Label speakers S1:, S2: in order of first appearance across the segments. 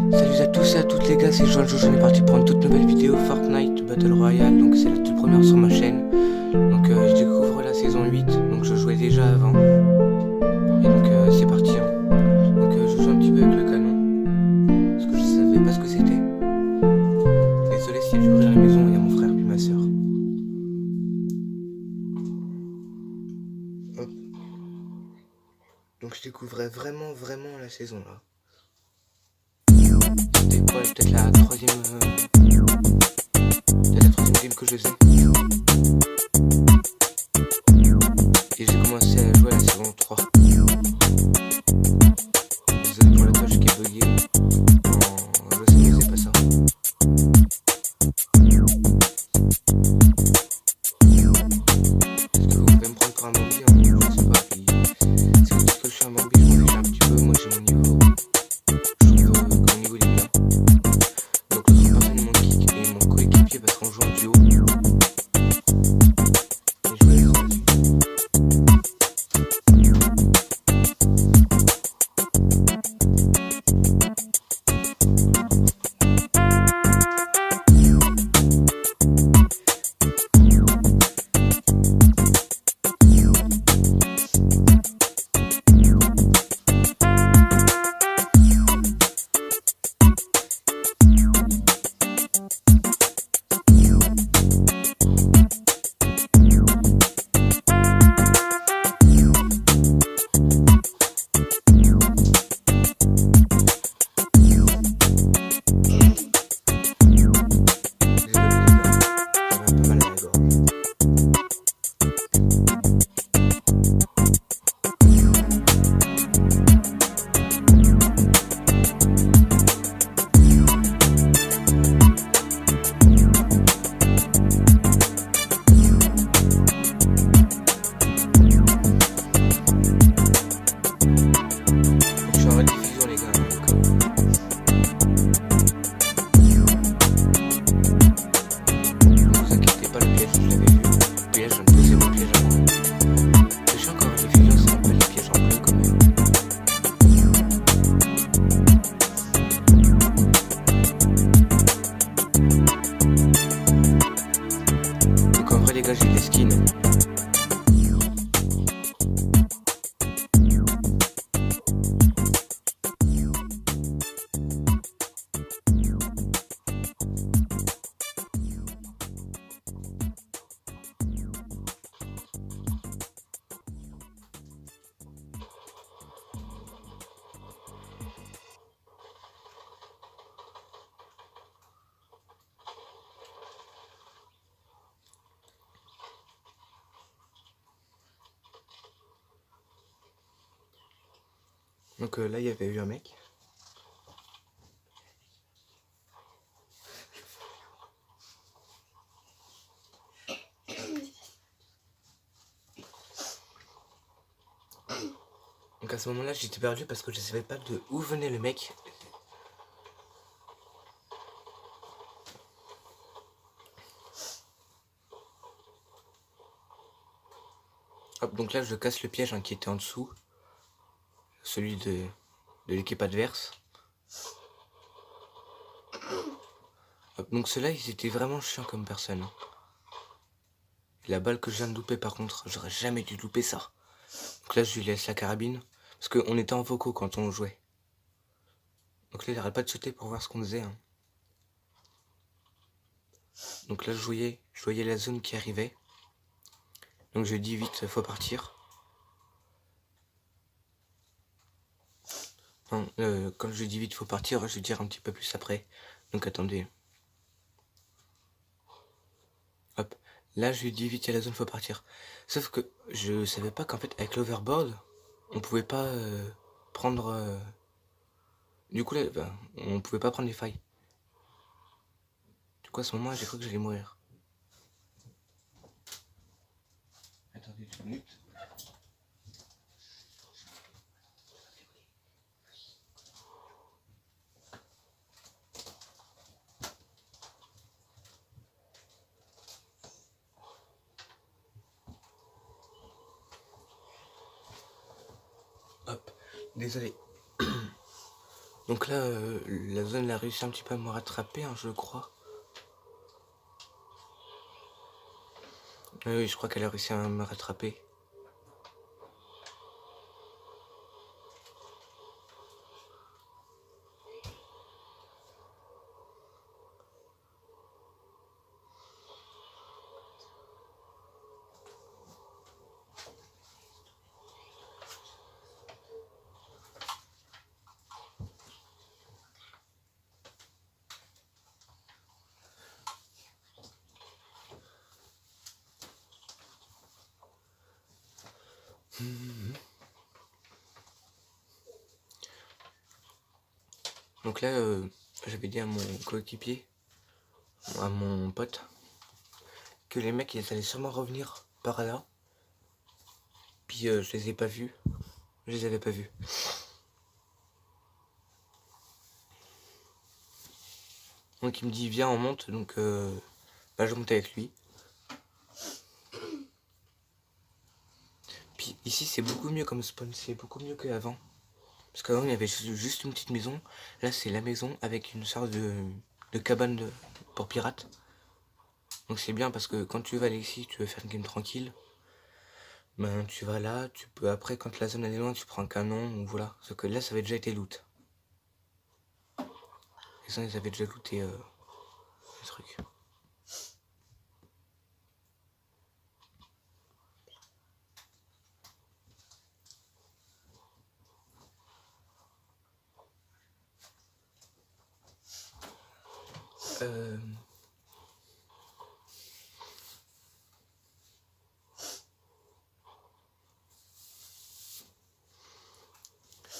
S1: Salut à tous et à toutes les gars, c'est Jojo, on est parti pour une toute nouvelle vidéo Fortnite Battle Royale. Donc c'est la toute première sur ma chaîne. Donc je découvre la saison 8, donc je jouais déjà avant. Et donc c'est parti hein. Donc je joue un petit peu avec le canon, parce que je savais pas ce que c'était. Désolé s'il y a du bruit à la maison, il y a mon frère puis ma soeur. Hop. Donc je découvrais vraiment la saison là. C'était quoi, peut-être la troisième game que je faisais. Et j'ai commencé à jouer à la saison 3. Désolé pour la touche qui est buguée. Non, je sais que c'est pas ça. Est-ce que vous pouvez me prendre pour un Bambi hein? Je sais pas. Puis, si vous dites que je suis un Bambi, je m'en fiche un petit peu. Moi j'ai mon niveau. Je trouve que mon niveau il est bien. Donc l'autre personne est mon kick et mon coéquipier parce qu'on joue en duo. Et je vais les rendre. J'ai des skins. Donc là il y avait eu un mec. Donc à ce moment là j'étais perdu parce que je savais pas de où venait le mec. Hop, donc là je casse le piège hein, qui était en dessous. Celui de l'équipe adverse. Hop, donc ceux-là ils étaient vraiment chiants comme personne. La balle que je viens de louper par contre, j'aurais jamais dû louper ça. Donc là je lui laisse la carabine. Parce qu'on était en vocaux quand on jouait. Donc là il arrête pas de sauter pour voir ce qu'on faisait. Hein. Donc là je voyais la zone qui arrivait. Donc je dis vite, faut partir. Non, quand je dis vite, faut partir, je vais dire un petit peu plus après. Donc attendez. Hop. Là je lui dis vite, il y a la zone, faut partir. Sauf que je savais pas qu'en fait avec l'overboard, on pouvait pas prendre... Du coup là, on pouvait pas prendre les failles. Du coup à ce moment là j'ai cru que j'allais mourir. Attendez 2 minutes. Hop, désolé. Donc là, la zone elle a réussi un petit peu à me rattraper, hein, je crois. Oui, je crois qu'elle a réussi à me rattraper. Donc là, j'avais dit à mon coéquipier, à mon pote, que les mecs ils allaient sûrement revenir par là. Puis je les ai pas vus. Je les avais pas vus. Donc il me dit viens on monte, donc bah, je monte avec lui. Puis ici c'est beaucoup mieux comme spawn, c'est beaucoup mieux qu'avant. Parce qu'avant il y avait juste une petite maison. Là c'est la maison avec une sorte de cabane pour pirates. Donc c'est bien parce que quand tu vas ici, tu veux faire une game tranquille. Ben tu vas là, tu peux après quand la zone elle est loin, tu prends un canon, ou voilà. Sauf que là ça avait déjà été loot. Les gens ils avaient déjà looté le truc.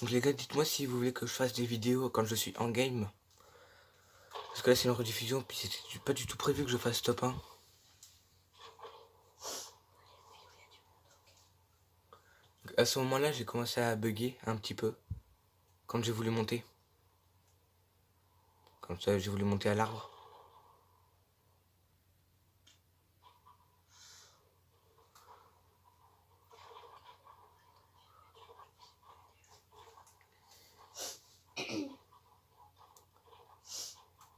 S1: Donc les gars, dites-moi si vous voulez que je fasse des vidéos quand je suis en game. Parce que là c'est une rediffusion, puis c'était pas du tout prévu que je fasse top 1. Donc, à ce moment-là, j'ai commencé à bugger un petit peu. Quand j'ai voulu monter. Quand j'ai voulu monter à l'arbre.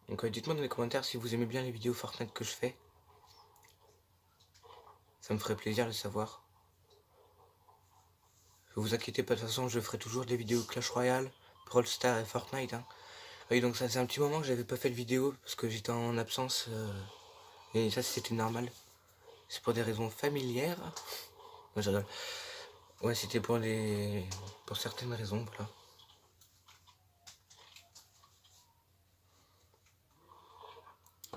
S1: Donc dites-moi dans les commentaires si vous aimez bien les vidéos Fortnite que je fais. Ça me ferait plaisir de savoir. Ne vous inquiétez pas, de toute façon je ferai toujours des vidéos Clash Royale, Brawl Stars et Fortnite. Hein. Oui, donc ça c'est un petit moment que j'avais pas fait de vidéo parce que j'étais en absence. Et ça c'était normal. C'est pour des raisons familières. Non, je rigole. Ouais, c'était pour certaines raisons, voilà.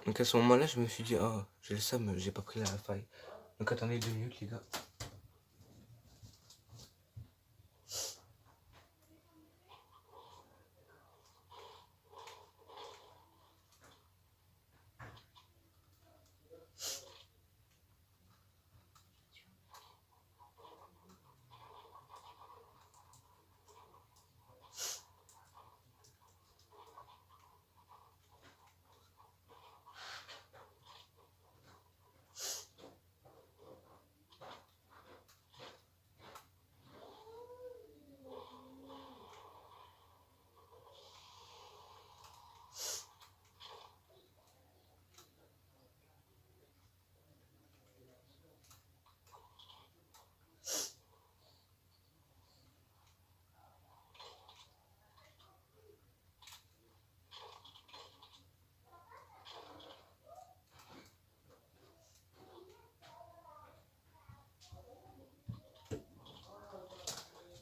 S1: Donc à ce moment-là, je me suis dit, oh, j'ai le seum, j'ai pas pris la faille. Donc attendez 2 minutes, les gars.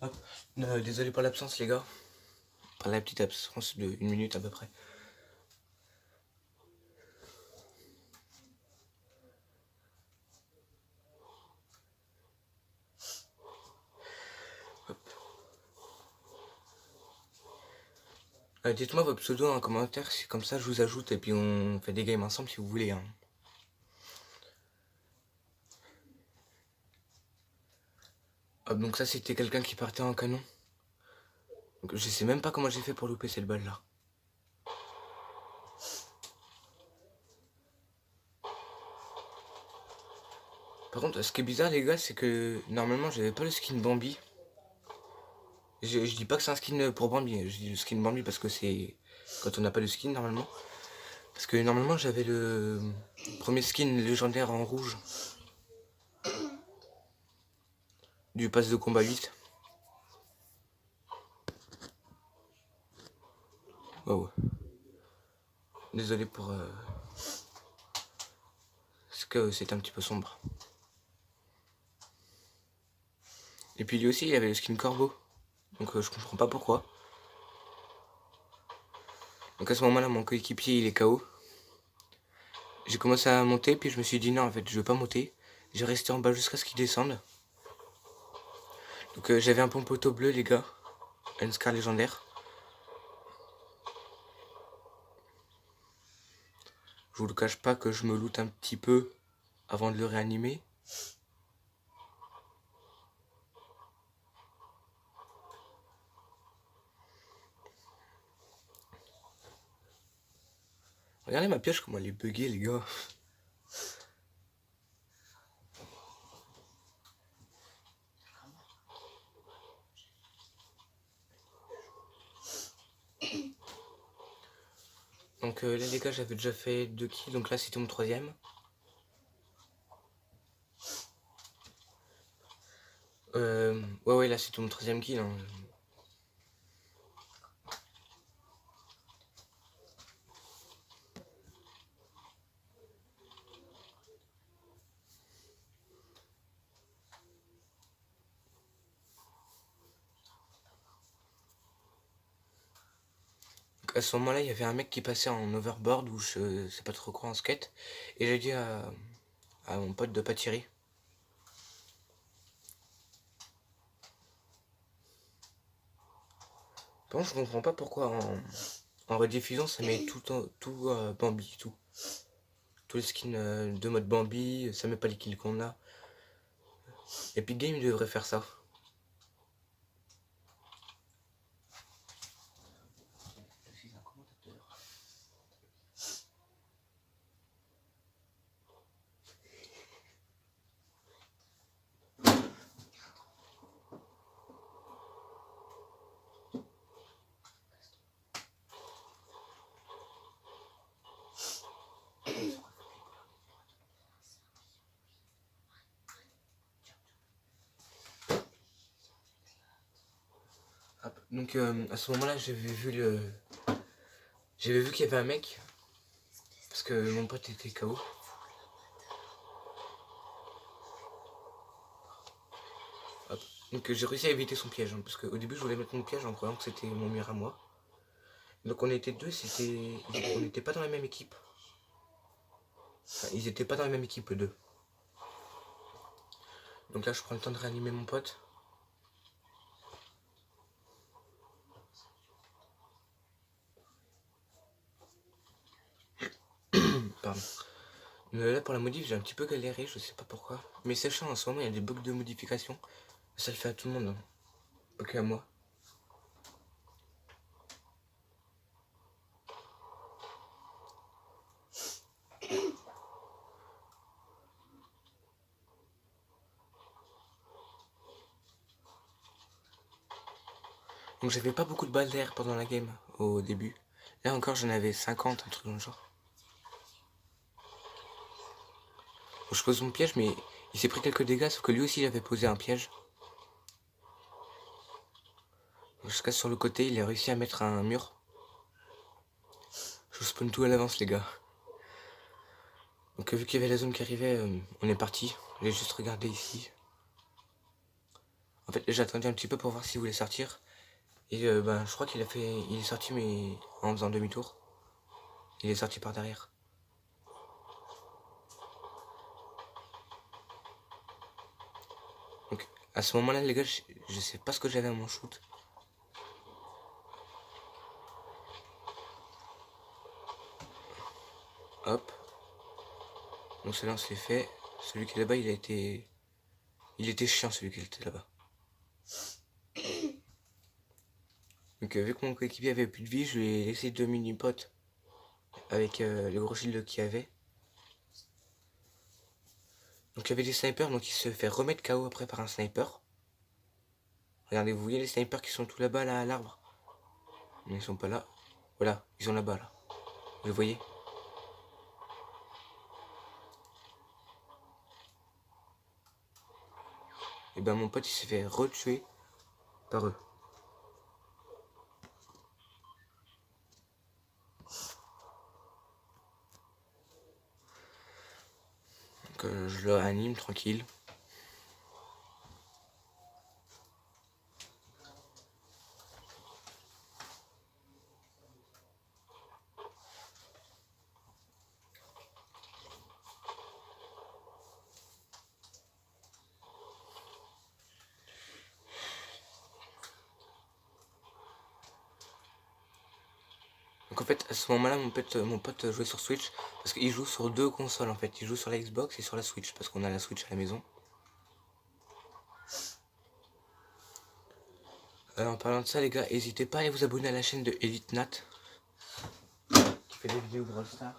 S1: Hop. Désolé pour l'absence, les gars. Par la petite absence de 1 minute à peu près. Dites-moi votre pseudo en commentaire, si comme ça je vous ajoute et puis on fait des games ensemble si vous voulez. Hein. Hop, donc ça c'était quelqu'un qui partait en canon. Donc je sais même pas comment j'ai fait pour louper cette balle là. Par contre, ce qui est bizarre les gars, c'est que normalement j'avais pas le skin Bambi. Je dis pas que c'est un skin pour Bambi, je dis le skin Bambi parce que c'est quand on n'a pas de skin normalement. Parce que normalement j'avais le premier skin légendaire en rouge du pass de combat 8. Wow. Désolé pour ce que c'est un petit peu sombre. Et puis lui aussi il avait le skin corbeau. Donc je comprends pas pourquoi. Donc à ce moment là mon coéquipier il est KO. J'ai commencé à monter puis je me suis dit non en fait je veux pas monter. J'ai resté en bas jusqu'à ce qu'il descende. Donc j'avais un pompoteau bleu les gars. Un scar légendaire. Je vous le cache pas que je me loot un petit peu avant de le réanimer. Regardez ma pioche comment elle est buggée les gars. Donc là les gars j'avais déjà fait 2 kills, donc là c'était mon 3ème. Ouais là c'était mon 3ème kill. Hein. Donc, à ce moment là il y avait un mec qui passait en overboard ou je sais pas trop quoi en skate. Et j'ai dit à mon pote de pas tirer. Par contre je comprends pas pourquoi en rediffusion ça met tout Bambi, tout. Tous les skins de mode Bambi, ça met pas les kills qu'on a. Epic Games devrait faire ça. Donc à ce moment là j'avais vu qu'il y avait un mec. Parce que mon pote était KO. Hop. Donc j'ai réussi à éviter son piège. Hein, parce qu'au début je voulais mettre mon piège en croyant que c'était mon mur à moi. Donc on était deux, on n'était pas dans la même équipe. Enfin, ils étaient pas dans la même équipe eux deux. Donc là je prends le temps de réanimer mon pote. Pardon. Mais là pour la modif j'ai un petit peu galéré, je sais pas pourquoi. Mais sachant en ce moment il y a des bugs de modification. Ça le fait à tout le monde, hein. Pas que à moi. Donc j'avais pas beaucoup de balles d'air pendant la game au début. Là encore j'en avais 50, un truc dans le genre. Donc, je pose mon piège mais il s'est pris quelques dégâts sauf que lui aussi il avait posé un piège. Jusqu'à sur le côté il a réussi à mettre un mur. Je spawn tout à l'avance les gars. Donc vu qu'il y avait la zone qui arrivait, on est parti. J'ai juste regardé ici. En fait j'ai attendu un petit peu pour voir s'il voulait sortir. Et je crois qu'il est sorti mais en faisant demi-tour. Il est sorti par derrière. Donc à ce moment là les gars je sais pas ce que j'avais à mon shoot. Hop. Donc celui-là on se l'est fait. Celui qui est là-bas il était chiant celui qui était là-bas. Donc vu que mon coéquipier avait plus de vie, je lui ai laissé 2 mini-potes avec le gros shield qu'il y avait. Donc il y avait des snipers, donc il se fait remettre KO après par un sniper. Regardez, vous voyez les snipers qui sont tout là-bas, là, à l'arbre? Mais ils sont pas là. Voilà, ils sont là-bas, là. Vous le voyez? Et ben mon pote il s'est fait retuer par eux. Donc je le réanime tranquille. Donc en fait à ce moment là mon pote jouait sur Switch parce qu'il joue sur 2 consoles en fait. Il joue sur la Xbox et sur la Switch parce qu'on a la Switch à la maison. En parlant de ça les gars, n'hésitez pas à aller vous abonner à la chaîne de Elite Nat qui fait des vidéos Brawl Stars.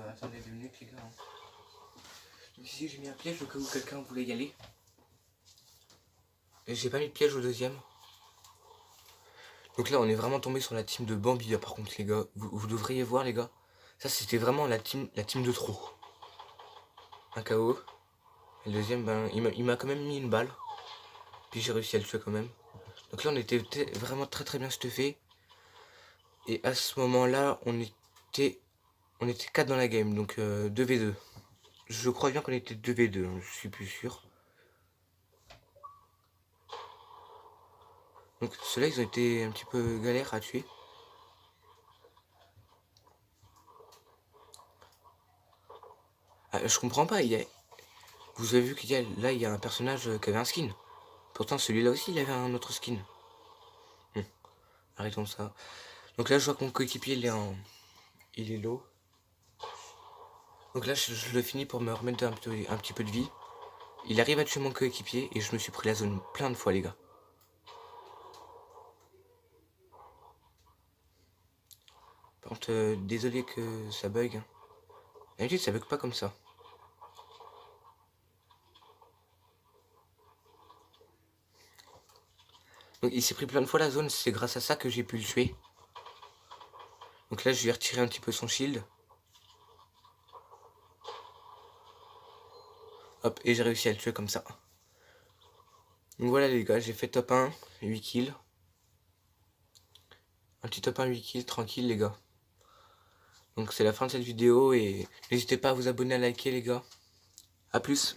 S1: Attendez 2 minutes les gars. Donc ici j'ai mis un piège au cas où quelqu'un voulait y aller. Et j'ai pas mis de piège au deuxième. Donc là on est vraiment tombé sur la team de Bambi là, par contre les gars. Vous devriez voir les gars. Ça c'était vraiment la team de trop. Un KO. Et le deuxième ben il m'a quand même mis une balle. Puis j'ai réussi à le tuer quand même. Donc là on était vraiment très bien stuffé. Et à ce moment là on était 4 dans la game. Donc 2v2. Je crois bien qu'on était 2v2, hein, je suis plus sûr. Donc ceux-là ils ont été un petit peu galères à tuer. Ah, je comprends pas, vous avez vu qu'il y a là il y a un personnage qui avait un skin. Pourtant celui-là aussi il avait un autre skin. Arrêtons ça. Donc là je vois que mon coéquipier il est low. Donc là je le finis pour me remettre un petit peu de vie. Il arrive à tuer mon coéquipier et je me suis pris la zone plein de fois les gars. Par contre désolé que ça bug. D'habitude ça bug pas comme ça. Donc il s'est pris plein de fois la zone, c'est grâce à ça que j'ai pu le tuer. Donc là je vais retirer un petit peu son shield. Hop, et j'ai réussi à le tuer comme ça. Donc voilà les gars, j'ai fait top 1, 8 kills. Un petit top 1, 8 kills, tranquille les gars. Donc c'est la fin de cette vidéo et n'hésitez pas à vous abonner, à liker les gars. A plus.